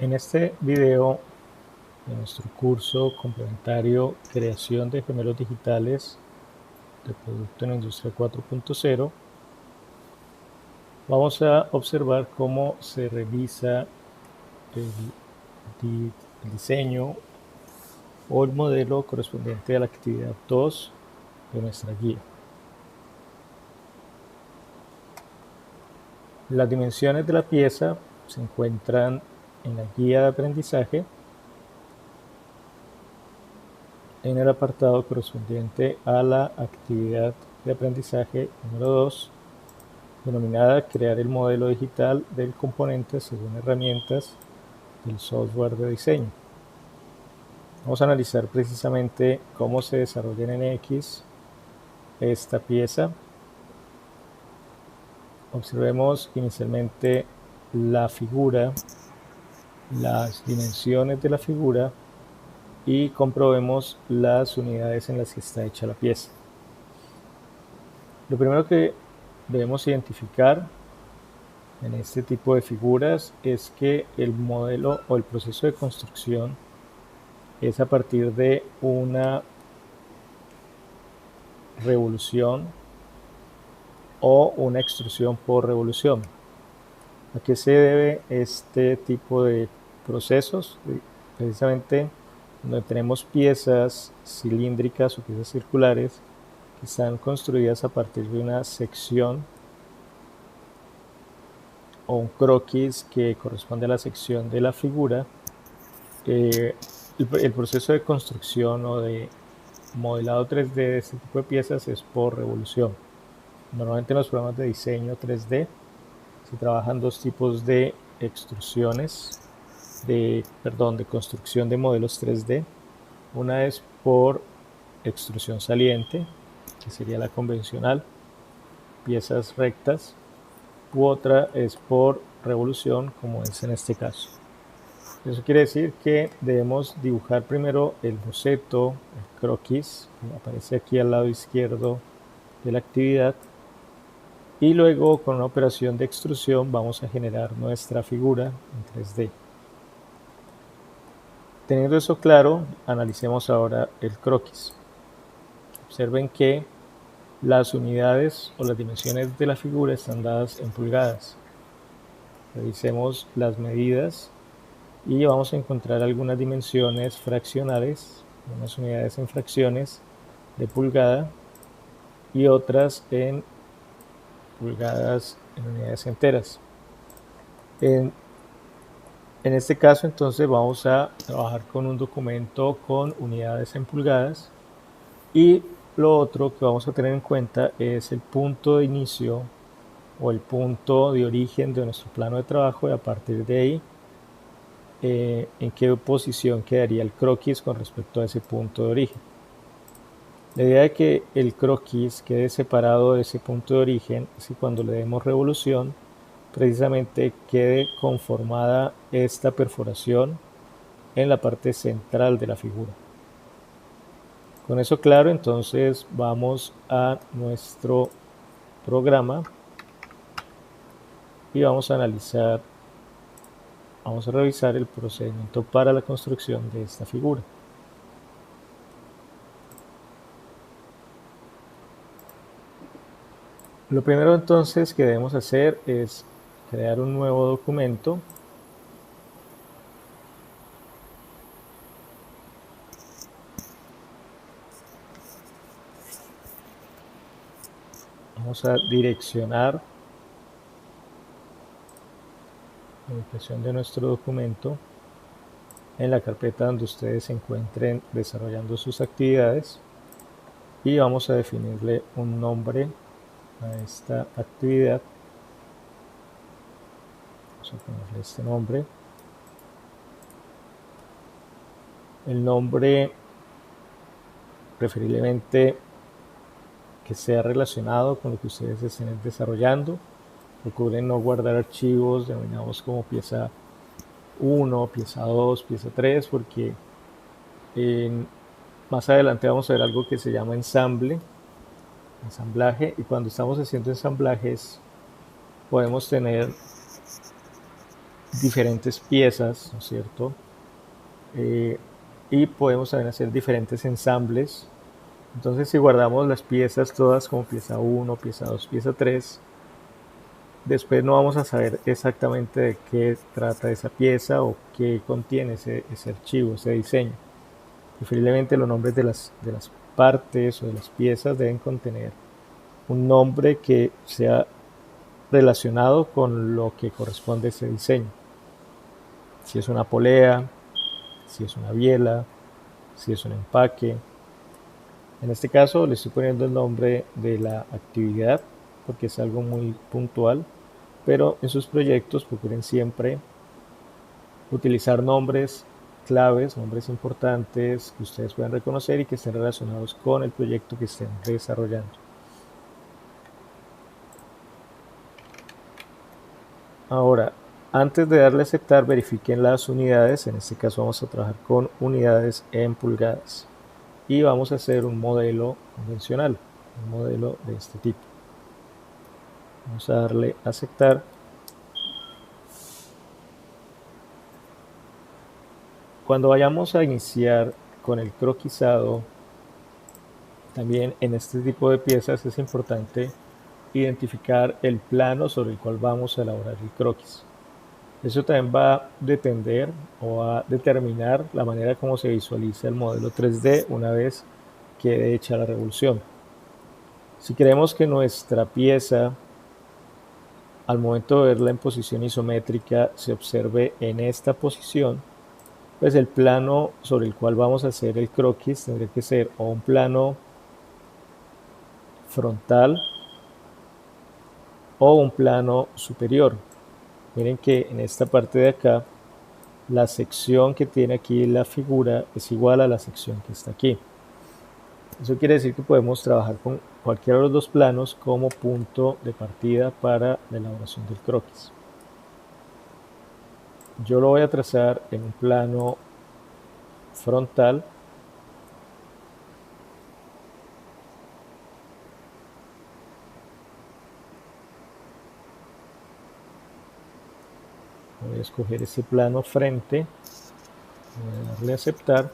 En este video de nuestro curso complementario Creación de gemelos digitales de producto en la industria 4.0, vamos a observar cómo se revisa el diseño o el modelo correspondiente a la actividad 2 de nuestra guía. Las dimensiones de la pieza se encuentran en la guía de aprendizaje en el apartado correspondiente a la actividad de aprendizaje número 2, denominada Crear el modelo digital del componente según herramientas del software de diseño. Vamos a analizar precisamente cómo se desarrolla en NX esta pieza. Observemos inicialmente la figura, las dimensiones de la figura y comprobemos las unidades en las que está hecha la pieza. Lo primero que debemos identificar en este tipo de figuras es que el modelo o el proceso de construcción es a partir de una revolución o una extrusión por revolución. ¿A qué se debe este tipo de procesos? Precisamente donde tenemos piezas cilíndricas o piezas circulares que están construidas a partir de una sección o un croquis que corresponde a la sección de la figura. El proceso de construcción o de modelado 3D de este tipo de piezas es por revolución. Normalmente en los programas de diseño 3D se trabajan dos tipos de extrusiones, de construcción de modelos 3D. Una es por extrusión saliente, que sería la convencional, piezas rectas, u otra es por revolución, como es en este caso. Eso quiere decir que debemos dibujar primero el boceto, el croquis, como aparece aquí al lado izquierdo de la actividad, y luego con una operación de extrusión vamos a generar nuestra figura en 3D. Teniendo eso claro, analicemos ahora el croquis. Observen que las unidades o las dimensiones de la figura están dadas en pulgadas. Revisemos las medidas y vamos a encontrar algunas dimensiones fraccionales, unas unidades en fracciones de pulgada y otras en pulgadas en unidades enteras. En este caso, entonces, vamos a trabajar con un documento con unidades en pulgadas, y lo otro que vamos a tener en cuenta es el punto de inicio o el punto de origen de nuestro plano de trabajo, y a partir de ahí en qué posición quedaría el croquis con respecto a ese punto de origen. La idea de que el croquis quede separado de ese punto de origen es que cuando le demos revolución, precisamente quede conformada esta perforación en la parte central de la figura. Con eso claro, entonces vamos a nuestro programa y vamos a analizar, vamos a revisar el procedimiento para la construcción de esta figura. Lo primero entonces que debemos hacer es crear un nuevo documento. Vamos a direccionar la ubicación de nuestro documento en la carpeta donde ustedes se encuentren desarrollando sus actividades, y vamos a definirle un nombre a esta actividad. Vamos a ponerle este nombre. El nombre preferiblemente que sea relacionado con lo que ustedes estén desarrollando. Procuren no guardar archivos denominados como pieza 1, pieza 2, pieza 3, porque más adelante vamos a ver algo que se llama ensamblaje, y cuando estamos haciendo ensamblajes podemos tener diferentes piezas, ¿no es cierto? Y podemos también hacer diferentes ensambles. Entonces, si guardamos las piezas todas como pieza 1, pieza 2, pieza 3, después no vamos a saber exactamente de qué trata esa pieza o qué contiene ese archivo, ese diseño. Preferiblemente los nombres de las partes o de las piezas deben contener un nombre que sea relacionado con lo que corresponde a ese diseño. Si es una polea, si es una biela, si es un empaque. En este caso le estoy poniendo el nombre de la actividad porque es algo muy puntual, pero en sus proyectos procuren siempre utilizar nombres claves, nombres importantes que ustedes puedan reconocer y que estén relacionados con el proyecto que estén desarrollando. Ahora, antes de darle a aceptar, verifiquen las unidades. En este caso vamos a trabajar con unidades en pulgadas y vamos a hacer un modelo convencional, un modelo de este tipo. Vamos a darle a aceptar. Cuando vayamos a iniciar con el croquisado, también en este tipo de piezas es importante identificar el plano sobre el cual vamos a elaborar el croquis. Eso también va a depender o a determinar la manera como se visualiza el modelo 3D una vez quede hecha la revolución. Si queremos que nuestra pieza, al momento de verla en posición isométrica, se observe en esta posición, pues el plano sobre el cual vamos a hacer el croquis tendría que ser o un plano frontal o un plano superior. Miren que en esta parte de acá, la sección que tiene aquí la figura es igual a la sección que está aquí. Eso quiere decir que podemos trabajar con cualquiera de los dos planos como punto de partida para la elaboración del croquis. Yo lo voy a trazar en un plano frontal. Voy a escoger ese plano frente, voy a darle a aceptar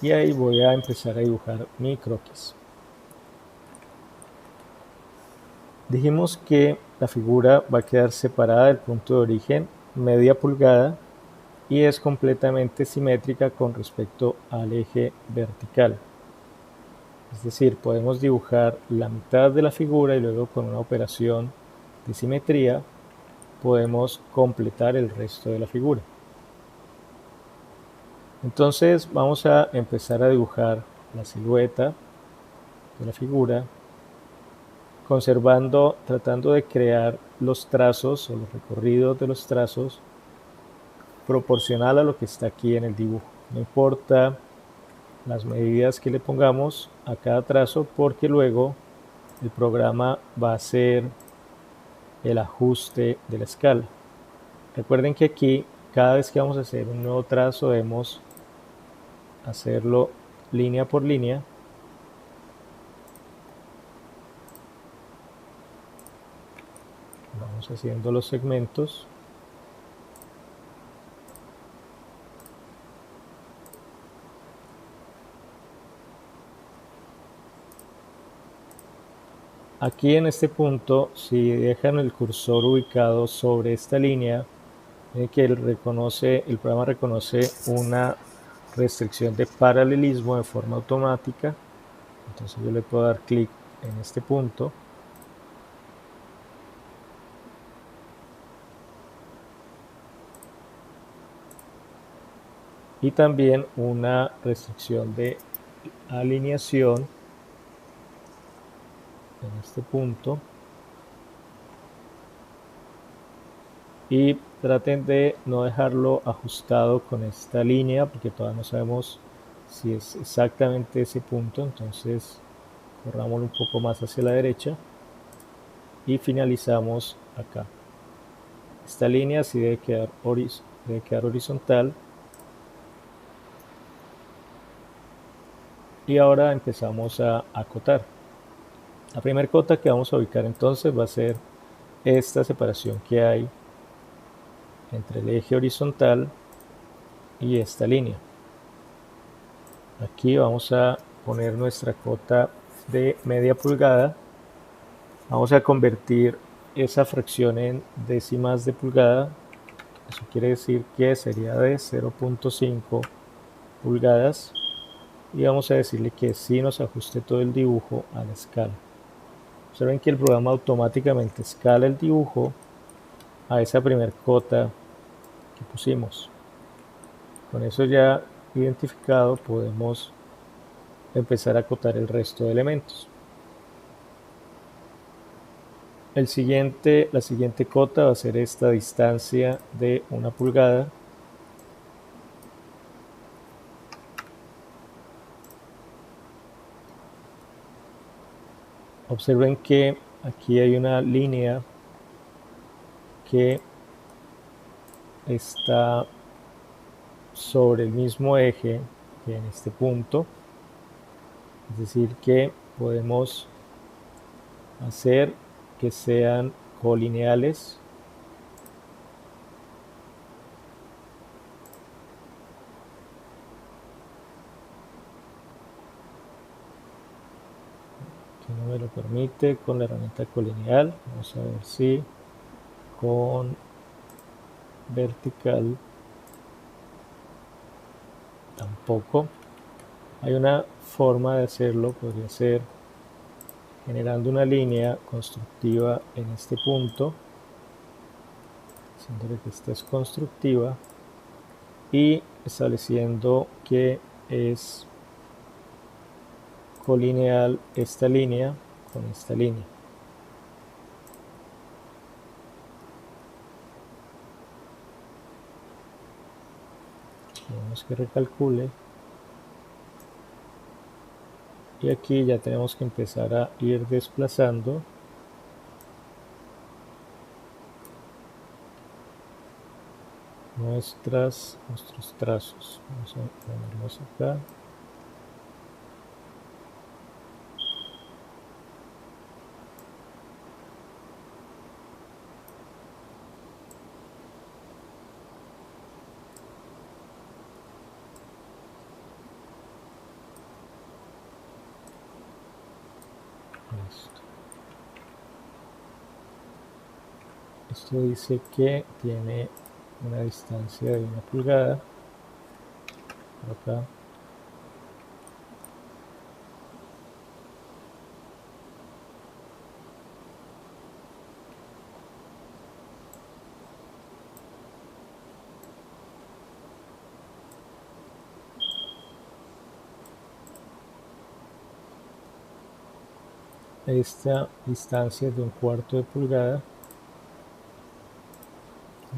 y ahí voy a empezar a dibujar mi croquis. Dijimos que la figura va a quedar separada del punto de origen media pulgada y es completamente simétrica con respecto al eje vertical. Es decir, podemos dibujar la mitad de la figura y luego con una operación de simetría podemos completar el resto de la figura. Entonces vamos a empezar a dibujar la silueta de la figura, conservando, tratando de crear los trazos o los recorridos de los trazos proporcional a lo que está aquí en el dibujo. No importa las medidas que le pongamos a cada trazo porque luego el programa va a hacer el ajuste de la escala. Recuerden que aquí cada vez que vamos a hacer un nuevo trazo debemos hacerlo línea por línea. Vamos haciendo los segmentos. Aquí en este punto, si dejan el cursor ubicado sobre esta línea, que el programa reconoce una restricción de paralelismo de forma automática. Entonces yo le puedo dar clic en este punto. Y también una restricción de alineación en este punto. Y traten de no dejarlo ajustado con esta línea porque todavía no sabemos si es exactamente ese punto. Entonces corramos un poco más hacia la derecha y finalizamos acá. Esta línea sí debe quedar horizontal. Y ahora empezamos a acotar. La primera cota que vamos a ubicar entonces va a ser esta separación que hay entre el eje horizontal y esta línea. Aquí vamos a poner nuestra cota de media pulgada. Vamos a convertir esa fracción en décimas de pulgada. Eso quiere decir que sería de 0.5 pulgadas. Y vamos a decirle que sí nos ajuste todo el dibujo a la escala. Observen que el programa automáticamente escala el dibujo a esa primer cota que pusimos. Con eso ya identificado podemos empezar a acotar el resto de elementos. La siguiente cota va a ser esta distancia de 1 pulgada. Observen que aquí hay una línea que está sobre el mismo eje que en este punto. Es decir, que podemos hacer que sean colineales. Que no me lo permite con la herramienta colineal. Vamos a ver si con vertical tampoco. Hay una forma de hacerlo, podría ser generando una línea constructiva en este punto, haciéndole que esta es constructiva y estableciendo que es colineal esta línea con esta línea. Tenemos que recalcule y aquí ya tenemos que empezar a ir desplazando nuestros trazos. Vamos a ponerlos acá. Listo. Esto dice que tiene una distancia de 1 pulgada. Por acá. Esta distancia es de 1/4 de pulgada,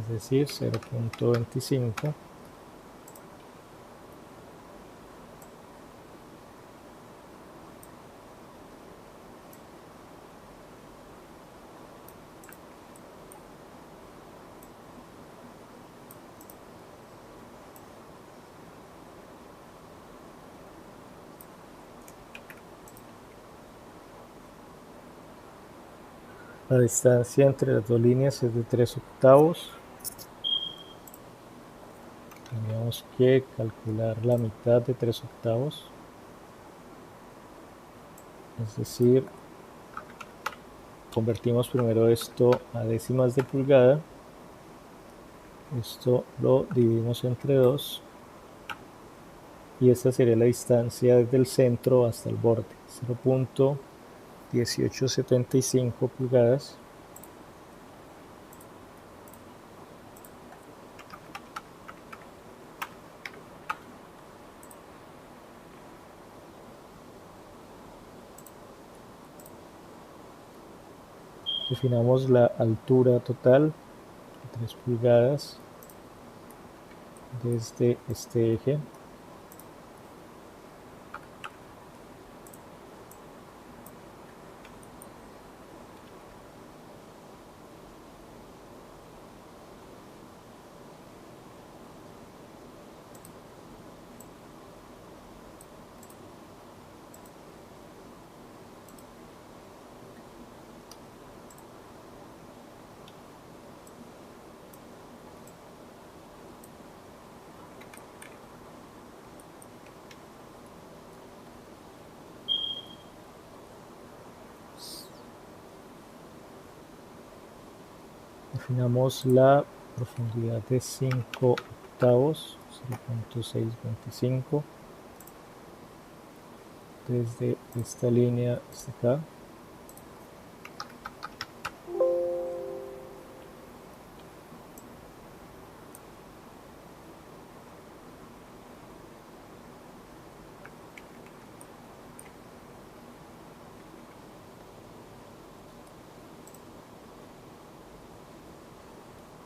es decir, 0.25. La distancia entre las dos líneas es de 3/8. Tenemos que calcular la mitad de 3/8. Es decir, convertimos primero esto a décimas de pulgada. Esto lo dividimos entre 2. Y esta sería la distancia desde el centro hasta el borde. 0.1875 pulgadas. Definamos la altura total, 3 pulgadas, desde este eje. Definamos la profundidad de 5 octavos, 0.625, desde esta línea hasta acá.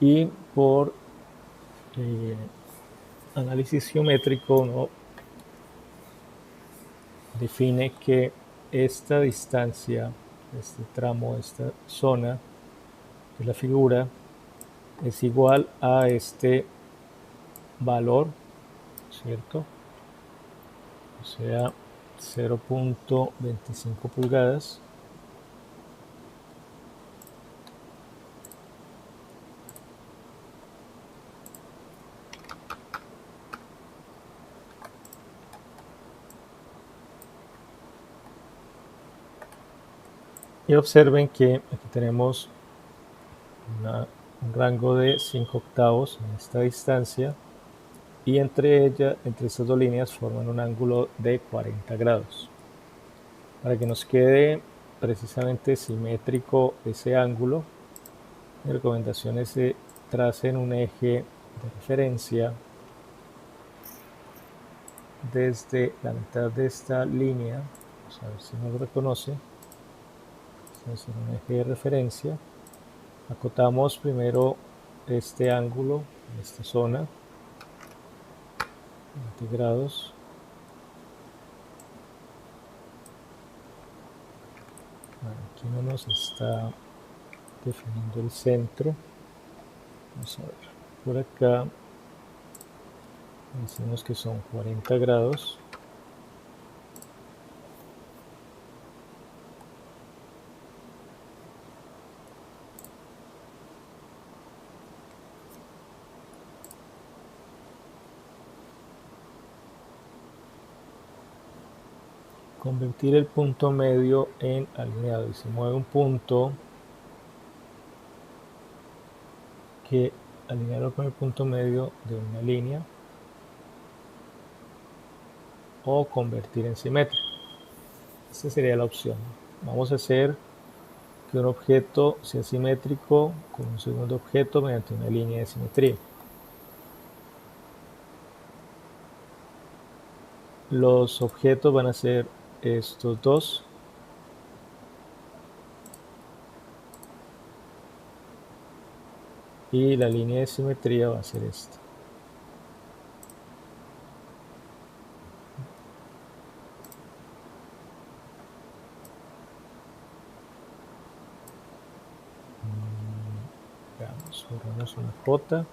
Y por análisis geométrico uno define que esta distancia, este tramo, esta zona de la figura es igual a este valor, ¿cierto? O sea, 0.25 pulgadas. Y observen que aquí tenemos un rango de 5 octavos en esta distancia, y entre estas dos líneas forman un ángulo de 40 grados. Para que nos quede precisamente simétrico ese ángulo, mi recomendación es que tracen un eje de referencia desde la mitad de esta línea. Vamos a ver si nos lo reconoce. Vamos a hacer un eje de referencia. Acotamos primero este ángulo en esta zona, 20 grados. Bueno, aquí no nos está definiendo el centro. Vamos a ver, por acá decimos que son 40 grados. Convertir el punto medio en alineado, y se mueve un punto que alinearlo con el punto medio de una línea, o convertir en simétrico. Esta sería la opción. Vamos a hacer que un objeto sea simétrico con un segundo objeto mediante una línea de simetría. Los objetos van a ser estos dos, y la línea de simetría va a ser esta. Veamos, borramos una J,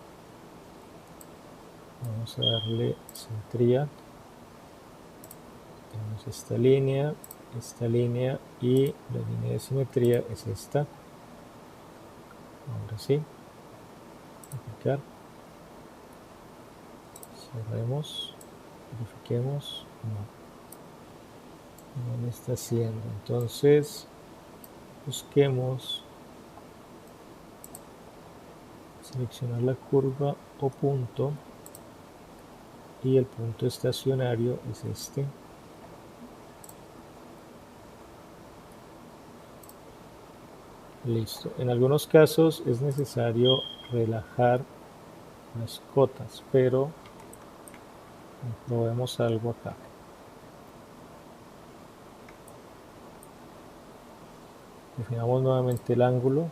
vamos a darle simetría. Tenemos esta línea y la línea de simetría es esta. Ahora sí, aplicar, cerremos, verifiquemos. No me está haciendo. Entonces busquemos seleccionar la curva o punto, y el punto estacionario es este. Listo. En algunos casos es necesario relajar las cotas, pero probemos algo acá. Definamos nuevamente el ángulo,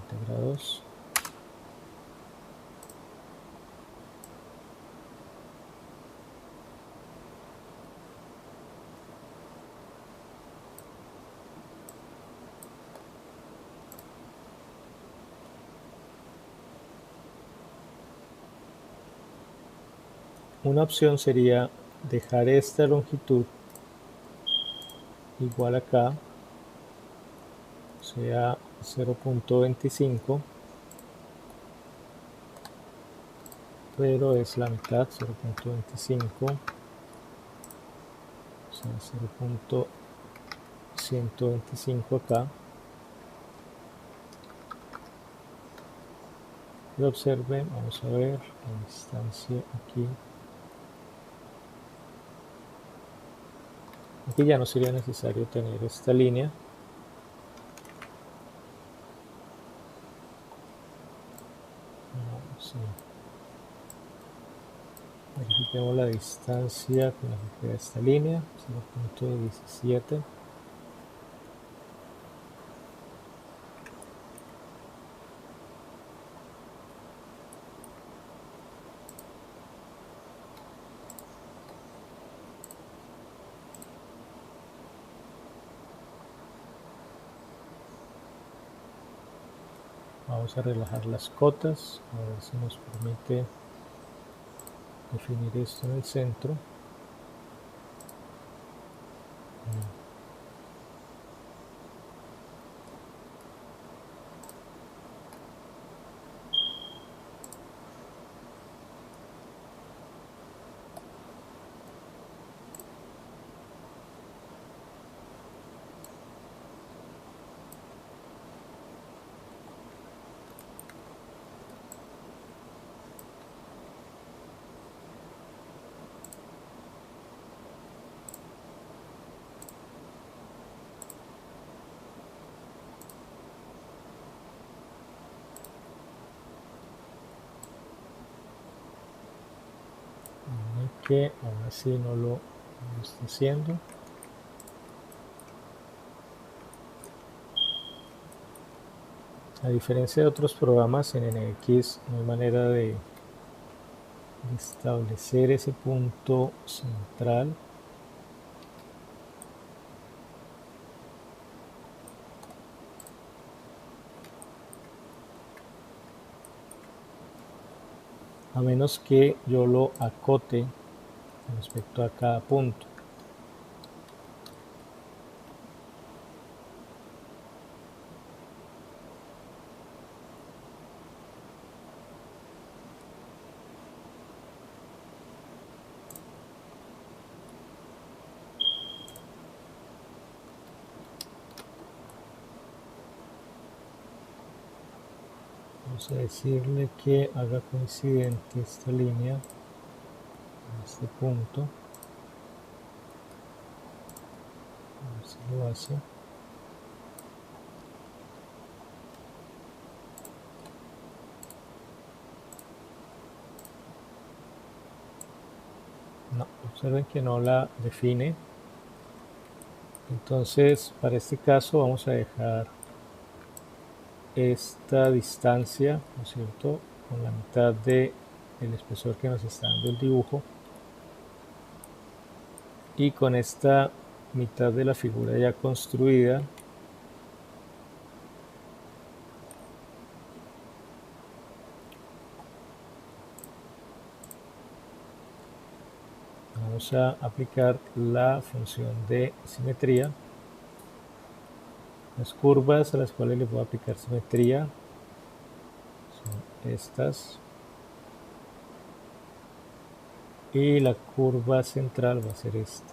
20 grados. Una opción sería dejar esta longitud igual acá, o sea 0.25, pero es la mitad, 0.25, o sea 0.125 acá, Y observen, vamos a ver la distancia aquí. Aquí ya no sería necesario tener esta línea. Sí. Verifiquemos la distancia con la que queda esta línea, 0.17. Vamos a relajar las cotas, a ver si nos permite definir esto en el centro. Que aún así no lo está haciendo. A diferencia de otros programas en NX, no hay manera de establecer ese punto central. A menos que yo lo acote respecto a cada punto. Vamos a decirle que haga coincidente esta línea en este punto. A ver si lo hace. No, observen que no la define. Entonces, para este caso vamos a dejar esta distancia, ¿no es cierto?, con la mitad del espesor que nos está dando el dibujo, y con esta mitad de la figura ya construida vamos a aplicar la función de simetría. Las curvas a las cuales le voy a aplicar simetría son estas, y la curva central va a ser esta.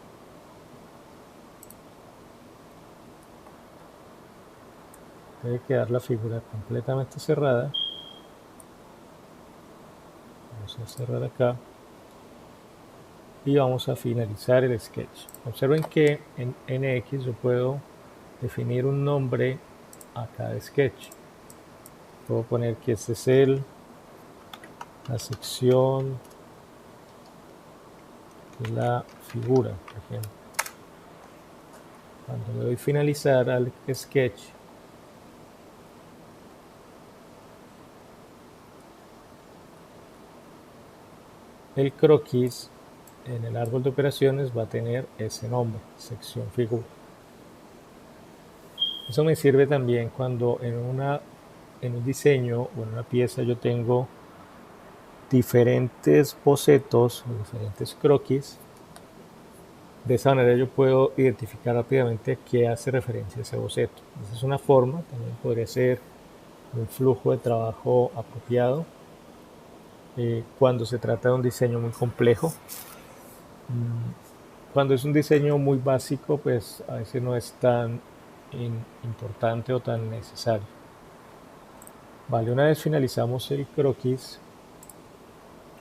Debe quedar la figura completamente cerrada. Vamos a cerrar acá y vamos a finalizar el sketch. Observen que en NX yo puedo definir un nombre a cada sketch. Puedo poner que este es la sección de la figura, por ejemplo. Cuando le doy finalizar al sketch, el croquis en el árbol de operaciones va a tener ese nombre, sección figura. Eso me sirve también cuando en un diseño o en una pieza yo tengo diferentes bocetos o diferentes croquis. De esa manera yo puedo identificar rápidamente a qué hace referencia ese boceto. Esa es una forma, también podría ser un flujo de trabajo apropiado cuando se trata de un diseño muy complejo. Cuando es un diseño muy básico, pues a veces no es tan importante o tan necesario. Vale, una vez finalizamos el croquis,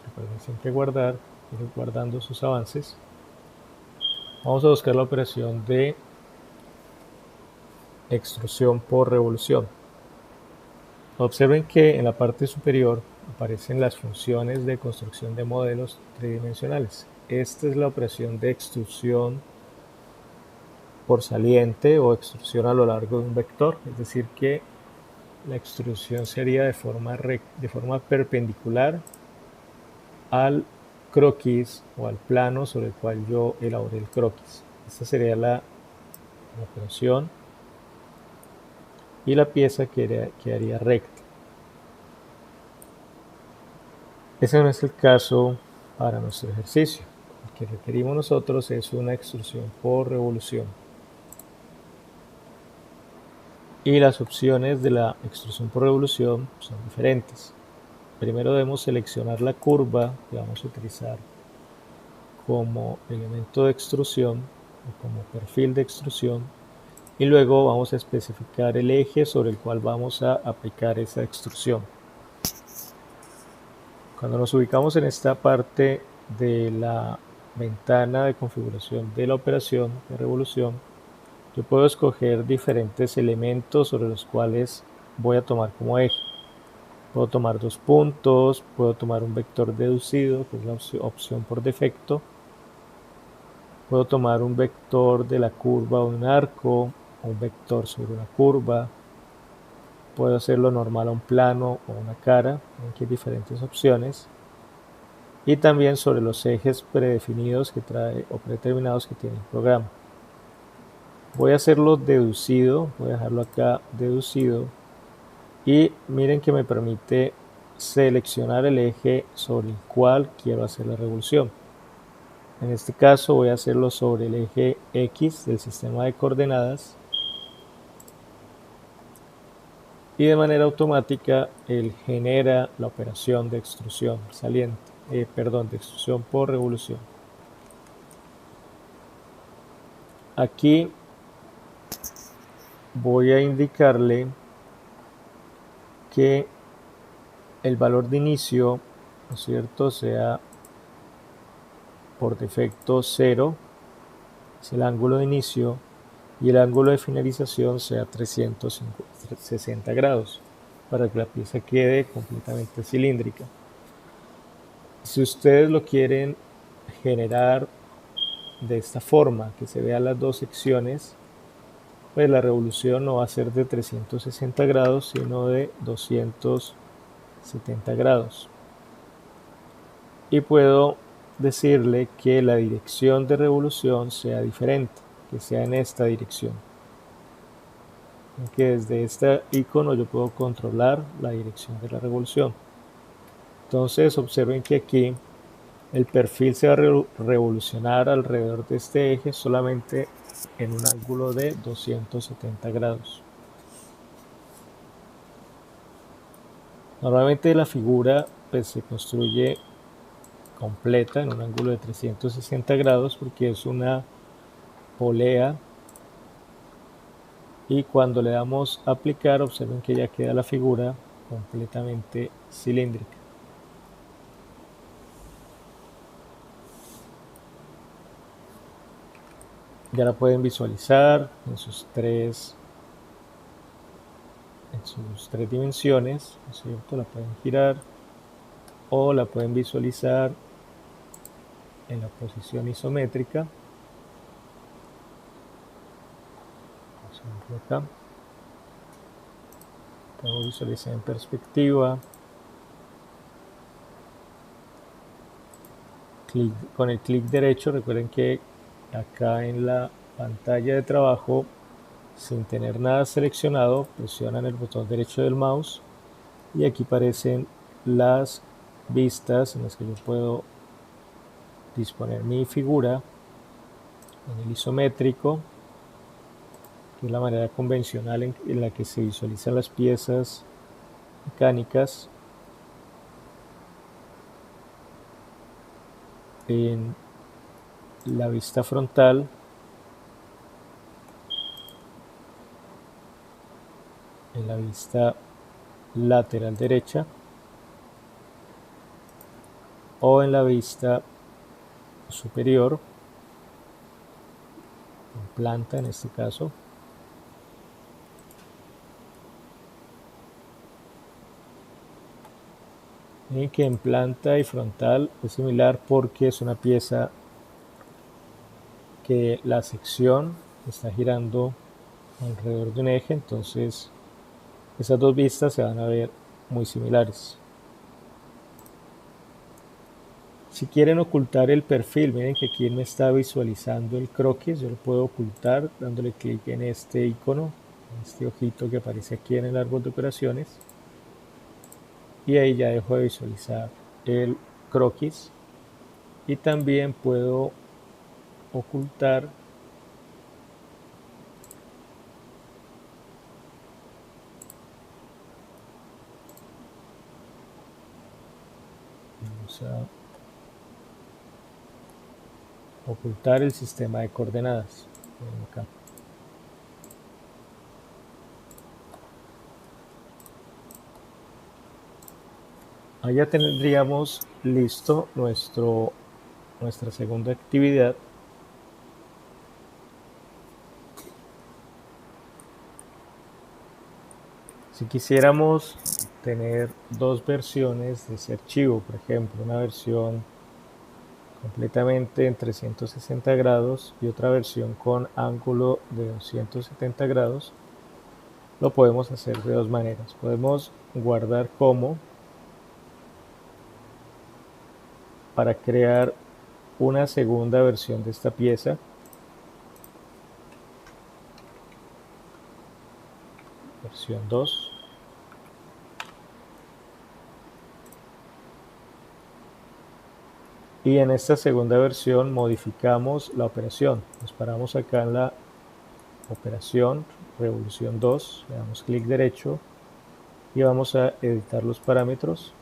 recuerden siempre guardar, ir guardando sus avances. Vamos a buscar la operación de extrusión por revolución. Observen que en la parte superior aparecen las funciones de construcción de modelos tridimensionales. Esta es la operación de extrusión por saliente o extrusión a lo largo de un vector, es decir que la extrusión sería de forma perpendicular al croquis o al plano sobre el cual yo elaboré el croquis. Esta sería la operación y la pieza quedaría recta. Ese no es el caso para nuestro ejercicio. Lo que requerimos nosotros es una extrusión por revolución. Y las opciones de la extrusión por revolución son diferentes. Primero debemos seleccionar la curva que vamos a utilizar como elemento de extrusión o como perfil de extrusión, y luego vamos a especificar el eje sobre el cual vamos a aplicar esa extrusión. Cuando nos ubicamos en esta parte de la ventana de configuración de la operación de revolución, yo puedo escoger diferentes elementos sobre los cuales voy a tomar como eje. Puedo tomar dos puntos, puedo tomar un vector deducido, que es la opción por defecto. Puedo tomar un vector de la curva o un arco, o un vector sobre una curva. Puedo hacerlo normal a un plano o una cara. Aquí hay diferentes opciones. Y también sobre los ejes predefinidos que trae o predeterminados que tiene el programa. Voy a hacerlo deducido, voy a dejarlo acá deducido. Y miren que me permite seleccionar el eje sobre el cual quiero hacer la revolución. En este caso voy a hacerlo sobre el eje X del sistema de coordenadas, y de manera automática él genera la operación de extrusión saliente, de extrusión por revolución. Aquí voy a indicarle que el valor de inicio, ¿no es cierto?, sea por defecto 0, es el ángulo de inicio, y el ángulo de finalización sea 360 grados, para que la pieza quede completamente cilíndrica. Si ustedes lo quieren generar de esta forma, que se vean las dos secciones, pues la revolución no va a ser de 360 grados, sino de 270 grados. Y puedo decirle que la dirección de revolución sea diferente, que sea en esta dirección. Que desde este icono yo puedo controlar la dirección de la revolución. Entonces observen que aquí el perfil se va a revolucionar alrededor de este eje solamente en un ángulo de 270 grados. Normalmente la figura pues, se construye completa en un ángulo de 360 grados porque es una polea, y cuando le damos a aplicar observen que ya queda la figura completamente cilíndrica. Ya la pueden visualizar en sus tres dimensiones, ¿no es cierto? La pueden girar o la pueden visualizar en la posición isométrica. Vamos a verlo acá. Puedo visualizar en perspectiva. Con el clic derecho, recuerden que acá en la pantalla de trabajo, sin tener nada seleccionado, presionan el botón derecho del mouse y aquí aparecen las vistas en las que yo puedo disponer mi figura en el isométrico, que es la manera convencional en la que se visualizan las piezas mecánicas. En la vista frontal, en la vista lateral derecha o en la vista superior, en planta en este caso. Miren que en planta y frontal es similar porque es una pieza que la sección está girando alrededor de un eje, entonces esas dos vistas se van a ver muy similares. Si quieren ocultar el perfil, miren que aquí me está visualizando el croquis, yo lo puedo ocultar dándole clic en este icono, en este ojito que aparece aquí en el árbol de operaciones, y ahí ya dejo de visualizar el croquis. Y también puedo ocultar vamos a ocultar el sistema de coordenadas. Acá. Ahí ya tendríamos listo nuestra segunda actividad. Si quisiéramos tener dos versiones de ese archivo, por ejemplo, una versión completamente en 360 grados y otra versión con ángulo de 270 grados, lo podemos hacer de dos maneras. Podemos guardar como para crear una segunda versión de esta pieza. Versión 2. Y en esta segunda versión modificamos la operación. Nos paramos acá en la operación, revolución 2, le damos clic derecho y vamos a editar los parámetros.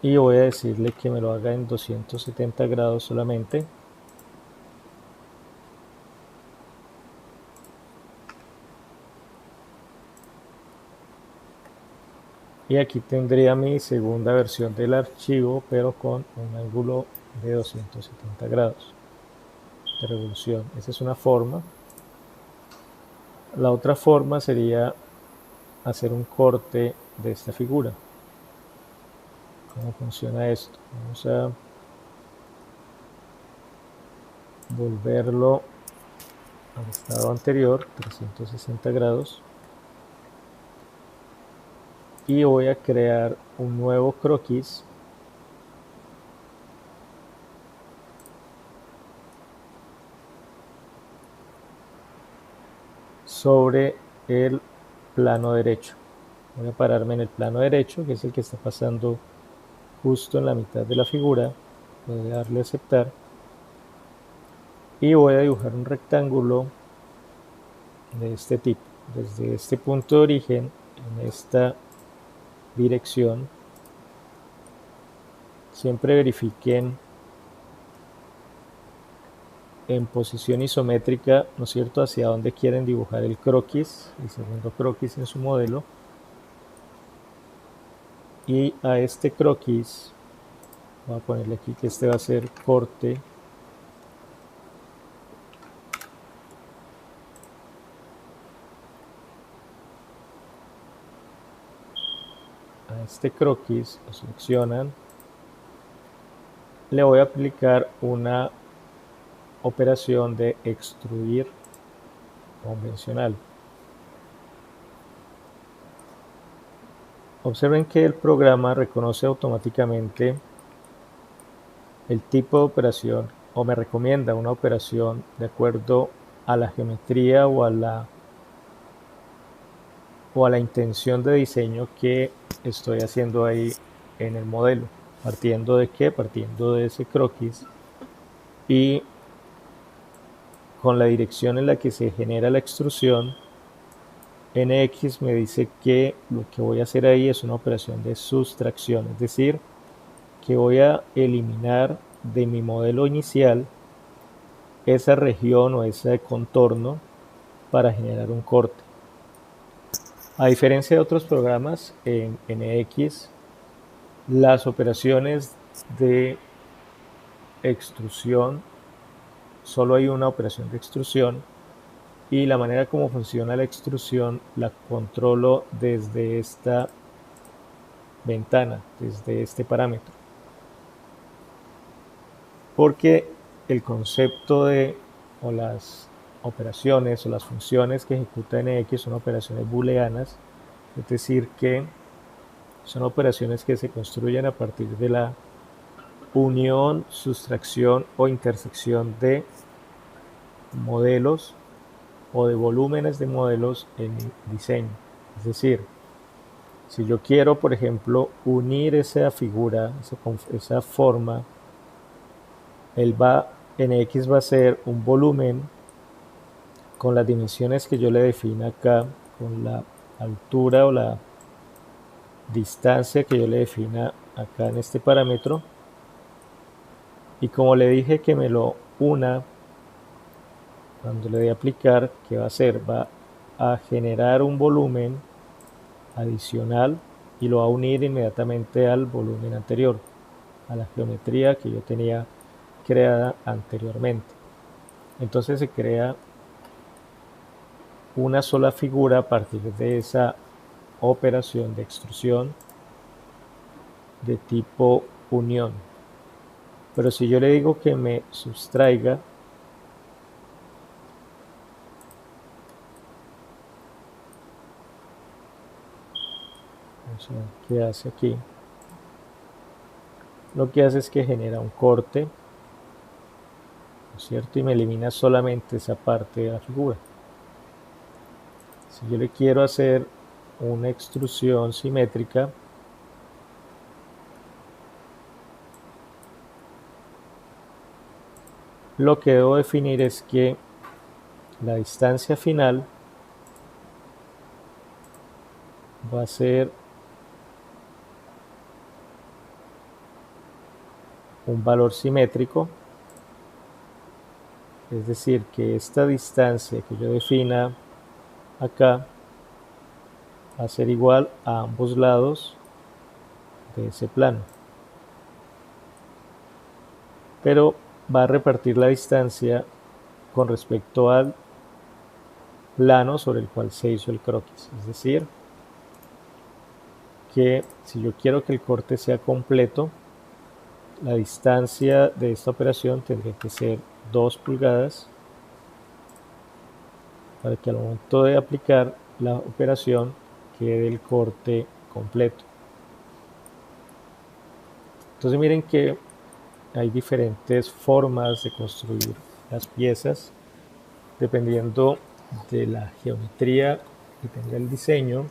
Y voy a decirle que me lo haga en 270 grados solamente. Y aquí tendría mi segunda versión del archivo, pero con un ángulo de 270 grados de revolución. Esa es una forma. La otra forma sería hacer un corte de esta figura. ¿Cómo funciona esto? Vamos a volverlo al estado anterior, 360 grados. Y voy a crear un nuevo croquis sobre el plano derecho. Voy a pararme en el plano derecho, que es el que está pasando justo en la mitad de la figura. Voy a darle a aceptar. Y voy a dibujar un rectángulo de este tipo. Desde este punto de origen, en esta dirección, siempre verifiquen en posición isométrica, ¿no es cierto?, hacia dónde quieren dibujar el croquis, el segundo croquis en su modelo. Y a este croquis, voy a ponerle aquí que este va a ser corte. A este croquis lo seleccionan. Le voy a aplicar una operación de extruir convencional. Observen que el programa reconoce automáticamente el tipo de operación o me recomienda una operación de acuerdo a la geometría o a la intención de diseño que estoy haciendo ahí en el modelo. ¿Partiendo de qué? Partiendo de ese croquis y con la dirección en la que se genera la extrusión. NX me dice que lo que voy a hacer ahí es una operación de sustracción, es decir, que voy a eliminar de mi modelo inicial esa región o ese contorno para generar un corte. A diferencia de otros programas, en NX las operaciones de extrusión, solo hay una operación de extrusión y la manera como funciona la extrusión la controlo desde esta ventana, desde este parámetro. Porque el concepto de o las operaciones o las funciones que ejecuta NX son operaciones booleanas, es decir, que son operaciones que se construyen a partir de la unión, sustracción o intersección de modelos o de volúmenes de modelos en mi diseño. Es decir, si yo quiero, por ejemplo, unir esa figura, esa forma, NX va a ser un volumen con las dimensiones que yo le defina acá, con la altura o la distancia que yo le defina acá en este parámetro. Y como le dije que me lo una, cuando le dé aplicar, ¿qué va a hacer? Va a generar un volumen adicional y lo va a unir inmediatamente al volumen anterior, a la geometría que yo tenía creada anteriormente. Entonces se crea una sola figura a partir de esa operación de extrusión de tipo unión. Pero si yo le digo que me sustraiga, vamos a ver qué hace aquí. Lo que hace es que genera un corte, ¿no es cierto? Y me elimina solamente esa parte de la figura. Si yo le quiero hacer una extrusión simétrica, lo que debo definir es que la distancia final va a ser un valor simétrico, es decir, que esta distancia que yo defina acá va a ser igual a ambos lados de ese plano. Pero va a repartir la distancia con respecto al plano sobre el cual se hizo el croquis. Es decir, que si yo quiero que el corte sea completo, la distancia de esta operación tendría que ser 2 pulgadas para que al momento de aplicar la operación quede el corte completo. Entonces miren que hay diferentes formas de construir las piezas dependiendo de la geometría que tenga el diseño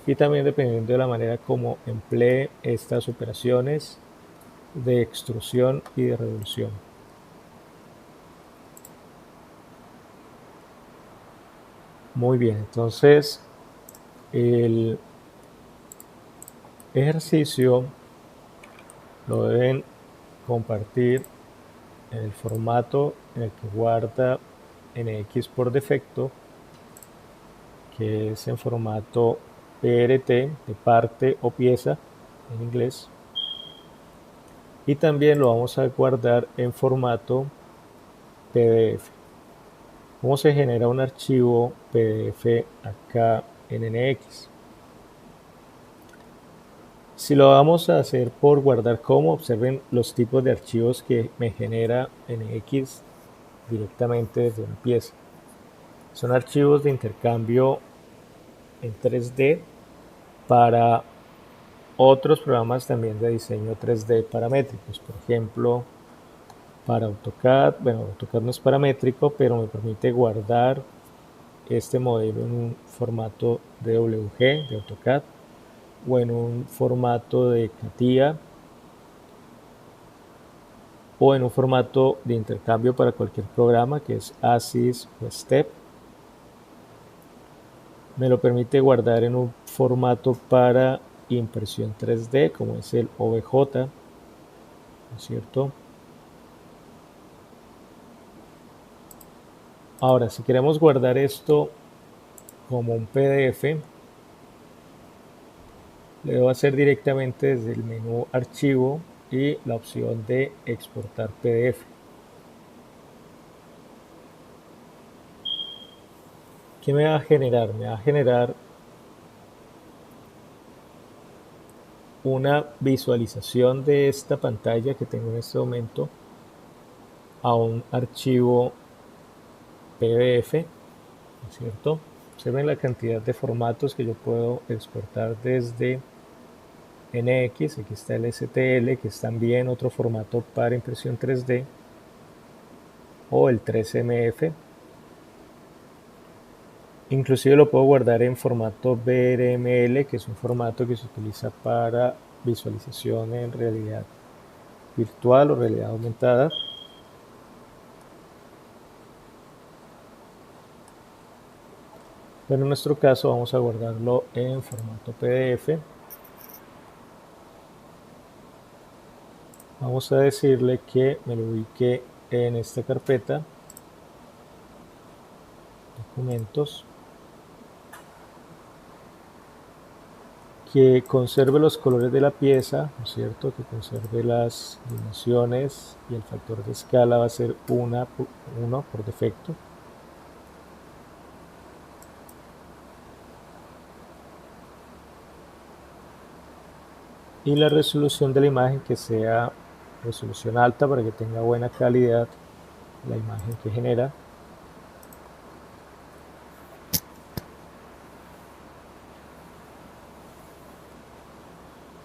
y también dependiendo de la manera como emplee estas operaciones de extrusión y de revolución. Muy bien, entonces el ejercicio lo deben compartir en el formato en el que guarda NX por defecto, que es en formato PRT, de parte o pieza en inglés. Y también lo vamos a guardar en formato PDF. ¿Cómo se genera un archivo PDF acá en NX? Si lo vamos a hacer por guardar como, observen los tipos de archivos que me genera NX directamente desde una pieza. Son archivos de intercambio en 3D para otros programas también de diseño 3D paramétricos. Por ejemplo, para AutoCAD, bueno, AutoCAD no es paramétrico, pero me permite guardar este modelo en un formato DWG de AutoCAD o en un formato de CATIA o en un formato de intercambio para cualquier programa que es ASYS o STEP. Me lo permite guardar en un formato para impresión 3D como es el OBJ, ¿no es cierto? Ahora, si queremos guardar esto como un PDF, Le debo hacer directamente desde el menú Archivo y la opción de Exportar PDF. ¿Qué me va a generar? Me va a generar una visualización de esta pantalla que tengo en este momento a un archivo PDF, ¿no es cierto? Observen la cantidad de formatos que yo puedo exportar desde NX. Aquí está el STL, que es también otro formato para impresión 3D, o el 3MF. Inclusive lo puedo guardar en formato VRML, que es un formato que se utiliza para visualización en realidad virtual o realidad aumentada. Pero en nuestro caso vamos a guardarlo en formato PDF. Vamos a decirle que me lo ubique en esta carpeta, documentos, que conserve los colores de la pieza, ¿no es cierto? Que conserve las dimensiones, y el factor de escala va a ser 1 por defecto. Y la resolución de la imagen que sea resolución alta para que tenga buena calidad la imagen que genera.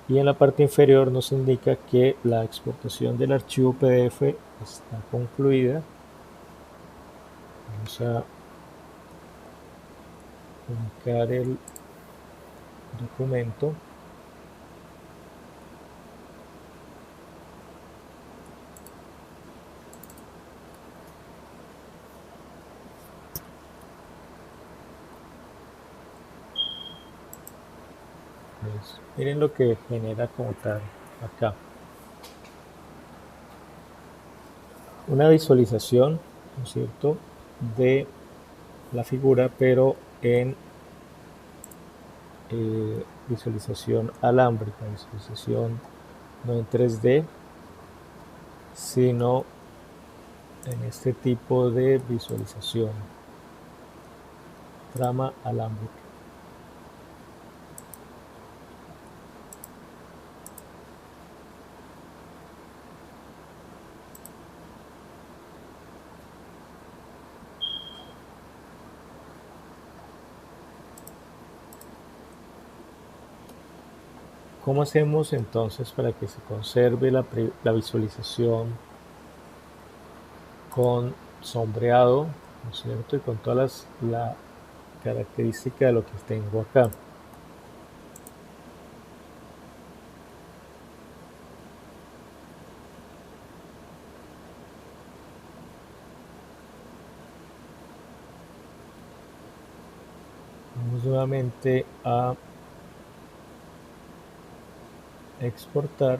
Y en la parte inferior nos indica que la exportación del archivo PDF está concluida. Vamos a ubicar el documento. Pues, miren lo que genera como tal acá. Una visualización, ¿no es cierto?, de la figura, pero en visualización alámbrica, visualización no en 3D, sino en este tipo de visualización, trama alámbrica. ¿Cómo hacemos entonces para que se conserve la visualización con sombreado, ¿no es cierto?, y con todas la característica de lo que tengo acá? Vamos nuevamente a exportar.